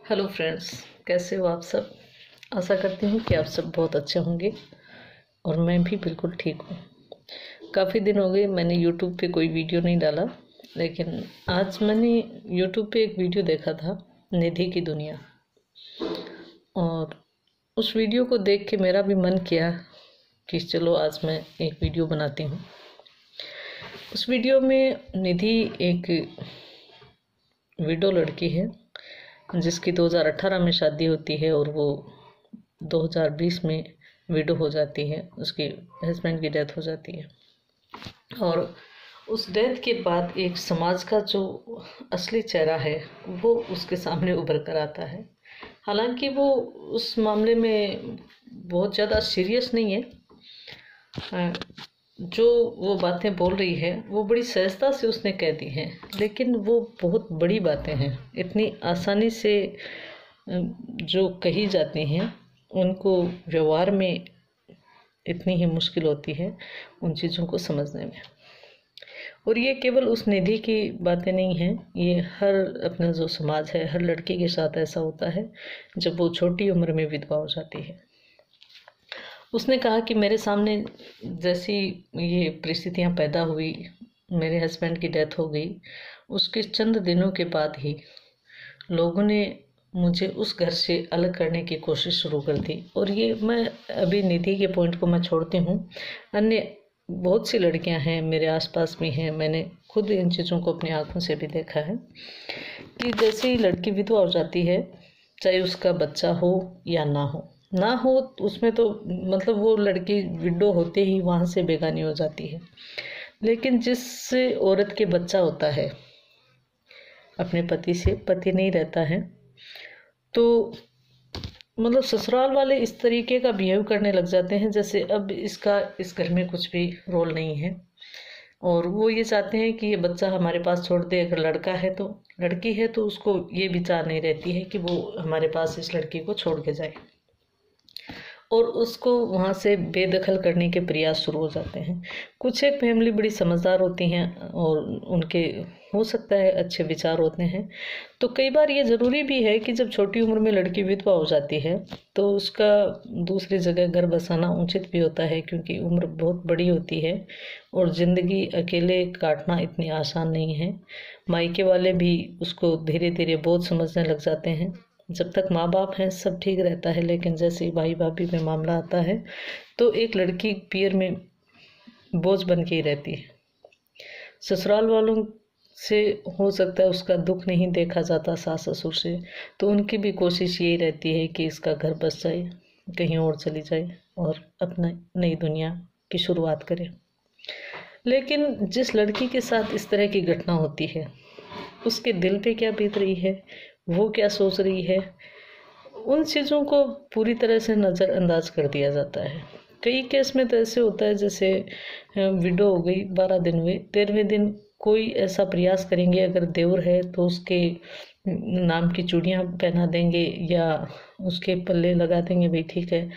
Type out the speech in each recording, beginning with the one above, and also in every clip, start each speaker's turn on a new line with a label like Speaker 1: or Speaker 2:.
Speaker 1: Hello friends, कैसे हो आप सब। आशा करती हूँ कि आप सब बहुत अच्छे होंगे और मैं भी बिल्कुल ठीक हूँ। काफ़ी दिन हो गए मैंने यूट्यूब पे कोई वीडियो नहीं डाला, लेकिन आज मैंने यूट्यूब पे एक वीडियो देखा था, निधि की दुनिया। और उस वीडियो को देख के मेरा भी मन किया कि चलो आज मैं एक वीडियो बनाती हूँ। उस वीडियो में निधि एक विडो लड़की है जिसकी 2018 में शादी होती है और वो 2020 में विडो हो जाती है। उसके हस्बैंड की डेथ हो जाती है और उस डेथ के बाद एक समाज का जो असली चेहरा है वो उसके सामने उभर कर आता है। हालांकि वो उस मामले में बहुत ज़्यादा सीरियस नहीं है। जो वो बातें बोल रही है वो बड़ी सहजता से उसने कह दी हैं, लेकिन वो बहुत बड़ी बातें हैं। इतनी आसानी से जो कही जाती हैं उनको व्यवहार में इतनी ही मुश्किल होती है उन चीज़ों को समझने में। और ये केवल उस निधि की बातें नहीं हैं, ये हर अपना जो समाज है, हर लड़की के साथ ऐसा होता है जब वो छोटी उम्र में विधवा हो जाती है। उसने कहा कि मेरे सामने जैसी ये परिस्थितियां पैदा हुई, मेरे हस्बैंड की डेथ हो गई, उसके चंद दिनों के बाद ही लोगों ने मुझे उस घर से अलग करने की कोशिश शुरू कर दी। और ये मैं अभी निधि के पॉइंट को मैं छोड़ती हूँ, अन्य बहुत सी लड़कियां हैं मेरे आसपास भी हैं, मैंने खुद इन चीज़ों को अपनी आंखों से भी देखा है कि जैसे ही लड़की विधवा हो जाती है, चाहे उसका बच्चा हो या ना हो, उसमें तो मतलब वो लड़की विडो होते ही वहाँ से बेगानी हो जाती है। लेकिन जिस औरत के बच्चा होता है, अपने पति से पति नहीं रहता है, तो मतलब ससुराल वाले इस तरीके का बिहेव करने लग जाते हैं जैसे अब इसका इस घर में कुछ भी रोल नहीं है। और वो ये चाहते हैं कि ये बच्चा हमारे पास छोड़ दे। अगर लड़का है तो, लड़की है तो उसको ये विचार नहीं रहती है कि वो हमारे पास इस लड़की को छोड़ के जाए, और उसको वहाँ से बेदखल करने के प्रयास शुरू हो जाते हैं। कुछ एक फैमिली बड़ी समझदार होती हैं और उनके हो सकता है अच्छे विचार होते हैं, तो कई बार ये ज़रूरी भी है कि जब छोटी उम्र में लड़की विधवा हो जाती है तो उसका दूसरी जगह घर बसाना उचित भी होता है, क्योंकि उम्र बहुत बड़ी होती है और ज़िंदगी अकेले काटना इतनी आसान नहीं है। मायके वाले भी उसको धीरे धीरे बोझ समझने लग जाते हैं। जब तक माँ बाप हैं सब ठीक रहता है, लेकिन जैसे ही भाई भाभी में मामला आता है तो एक लड़की पीर में बोझ बन के ही रहती है। ससुराल वालों से हो सकता है उसका दुख नहीं देखा जाता, सास ससुर से, तो उनकी भी कोशिश यही रहती है कि इसका घर बस जाए, कहीं और चली जाए और अपना नई दुनिया की शुरुआत करे। लेकिन जिस लड़की के साथ इस तरह की घटना होती है उसके दिल पे क्या बीत रही है, वो क्या सोच रही है, उन चीज़ों को पूरी तरह से नज़रअंदाज कर दिया जाता है। कई केस में तो ऐसे होता है जैसे विडो हो गई, 12 दिन हुए, 13वें दिन कोई ऐसा प्रयास करेंगे, अगर देवर है तो उसके नाम की चूड़ियाँ पहना देंगे या उसके पल्ले लगा देंगे, भाई ठीक है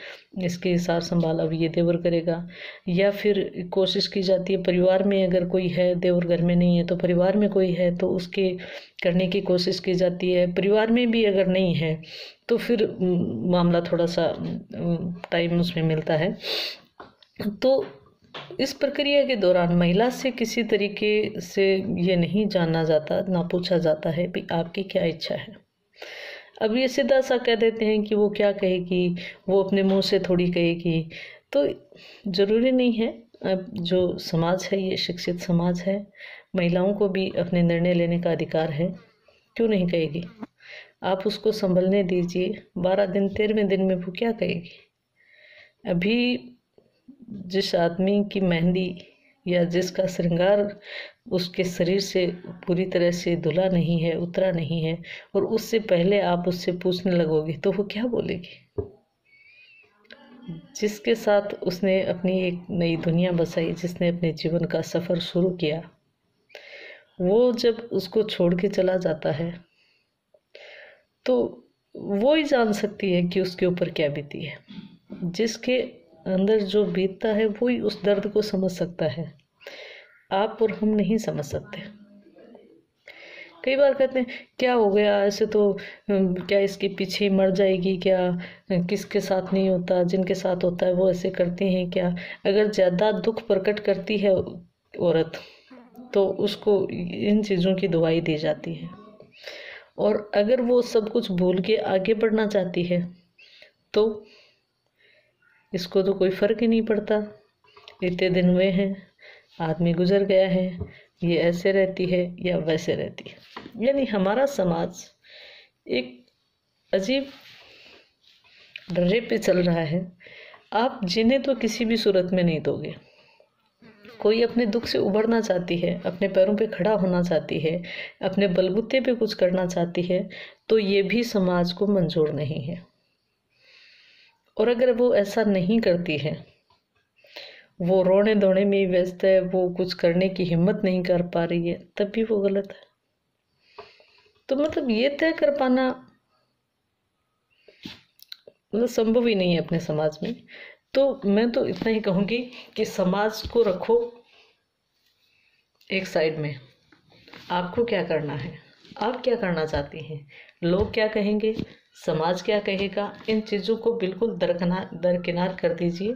Speaker 1: इसकी सार संभाल अब ये देवर करेगा। या फिर कोशिश की जाती है परिवार में अगर कोई है, देवर घर में नहीं है तो परिवार में कोई है तो उसके करने की कोशिश की जाती है। परिवार में भी अगर नहीं है तो फिर मामला थोड़ा सा टाइम उसमें मिलता है। तो इस प्रक्रिया के दौरान महिला से किसी तरीके से ये नहीं जाना जाता, ना पूछा जाता है कि आपकी क्या इच्छा है। अब ये सीधा सा कह देते हैं कि वो क्या कहेगी, वो अपने मुंह से थोड़ी कहेगी। तो ज़रूरी नहीं है। अब जो समाज है ये शिक्षित समाज है, महिलाओं को भी अपने निर्णय लेने का अधिकार है, क्यों नहीं कहेगी। आप उसको संभलने दीजिए, 12 दिन 13वें दिन में वो क्या कहेगी। अभी जिस आदमी की मेहंदी या जिसका श्रृंगार उसके शरीर से पूरी तरह से धुला नहीं है, उतरा नहीं है, और उससे पहले आप उससे पूछने लगोगे तो वो क्या बोलेगी। जिसके साथ उसने अपनी एक नई दुनिया बसाई, जिसने अपने जीवन का सफ़र शुरू किया, वो जब उसको छोड़ के चला जाता है तो वो ही जान सकती है कि उसके ऊपर क्या बीती है। जिसके अंदर जो बीतता है वो ही उस दर्द को समझ सकता है, आप और हम नहीं समझ सकते। कई बार कहते हैं क्या हो गया, ऐसे तो क्या इसके पीछे मर जाएगी क्या, किसके साथ नहीं होता, जिनके साथ होता है वो ऐसे करती हैं क्या। अगर ज़्यादा दुख प्रकट करती है औरत तो उसको इन चीज़ों की दवाई दी जाती है, और अगर वो सब कुछ भूल के आगे बढ़ना चाहती है तो इसको तो कोई फर्क ही नहीं पड़ता, इतने दिन हुए हैं, आदमी गुजर गया है, ये ऐसे रहती है या वैसे रहती है। यानी हमारा समाज एक अजीब डर्रे पे चल रहा है। आप जिन्हें तो किसी भी सूरत में नहीं दोगे। कोई अपने दुख से उबरना चाहती है, अपने पैरों पे खड़ा होना चाहती है, अपने बलबूते पे कुछ करना चाहती है, तो ये भी समाज को मंजूर नहीं है। और अगर वो ऐसा नहीं करती है, वो रोने धोने में ही व्यस्त है, वो कुछ करने की हिम्मत नहीं कर पा रही है, तब भी वो गलत है। तो मतलब ये तय कर पाना मतलब संभव ही नहीं है अपने समाज में। तो मैं तो इतना ही कहूँगी कि समाज को रखो एक साइड में, आपको क्या करना है, आप क्या करना चाहती हैं, लोग क्या कहेंगे, समाज क्या कहेगा, इन चीज़ों को बिल्कुल दरकिनार कर दीजिए।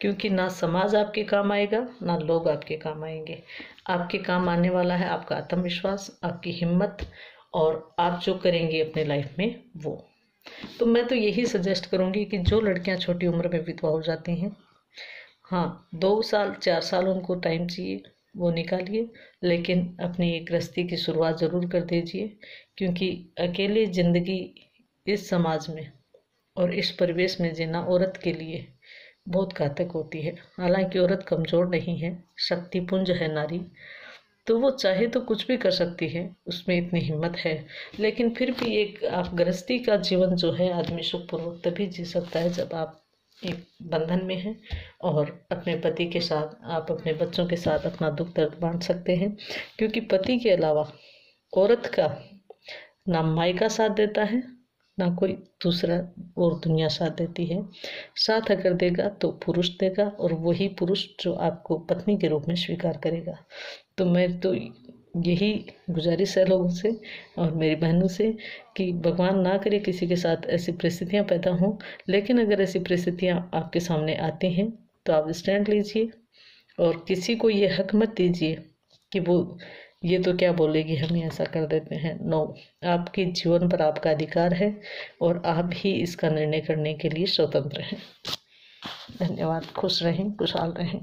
Speaker 1: क्योंकि ना समाज आपके काम आएगा, ना लोग आपके काम आएंगे। आपके काम आने वाला है आपका आत्मविश्वास, आपकी हिम्मत, और आप जो करेंगे अपने लाइफ में वो। तो मैं तो यही सजेस्ट करूँगी कि जो लड़कियां छोटी उम्र में विधवा हो जाती हैं, हाँ 2 साल 4 साल उनको टाइम चाहिए, वो निकालिए, लेकिन अपनी एक गृहस्थी की शुरुआत ज़रूर कर दीजिए। क्योंकि अकेले ज़िंदगी इस समाज में और इस परिवेश में जीना औरत के लिए बहुत घातक होती है। हालांकि औरत कमज़ोर नहीं है, शक्तिपुंज है नारी, तो वो चाहे तो कुछ भी कर सकती है, उसमें इतनी हिम्मत है। लेकिन फिर भी एक आप गृहस्थी का जीवन जो है आदमी सुखपूर्वक तभी जी सकता है जब आप एक बंधन में हैं और अपने पति के साथ, आप अपने बच्चों के साथ अपना दुख दर्द बांट सकते हैं। क्योंकि पति के अलावा औरत का ना मायका साथ देता है, ना कोई दूसरा और दुनिया साथ देती है। साथ अगर देगा तो पुरुष देगा, और वही पुरुष जो आपको पत्नी के रूप में स्वीकार करेगा। तो मैं तो यही गुजारिश है लोगों से और मेरी बहनों से कि भगवान ना करे किसी के साथ ऐसी परिस्थितियां पैदा हों, लेकिन अगर ऐसी परिस्थितियां आपके सामने आती हैं तो आप स्टैंड लीजिए, और किसी को ये हक मत दीजिए कि वो ये तो क्या बोलेगी, हम ही ऐसा कर देते हैं। नो, आपके जीवन पर आपका अधिकार है और आप ही इसका निर्णय करने के लिए स्वतंत्र हैं। धन्यवाद। खुश रहें, खुशहाल रहें।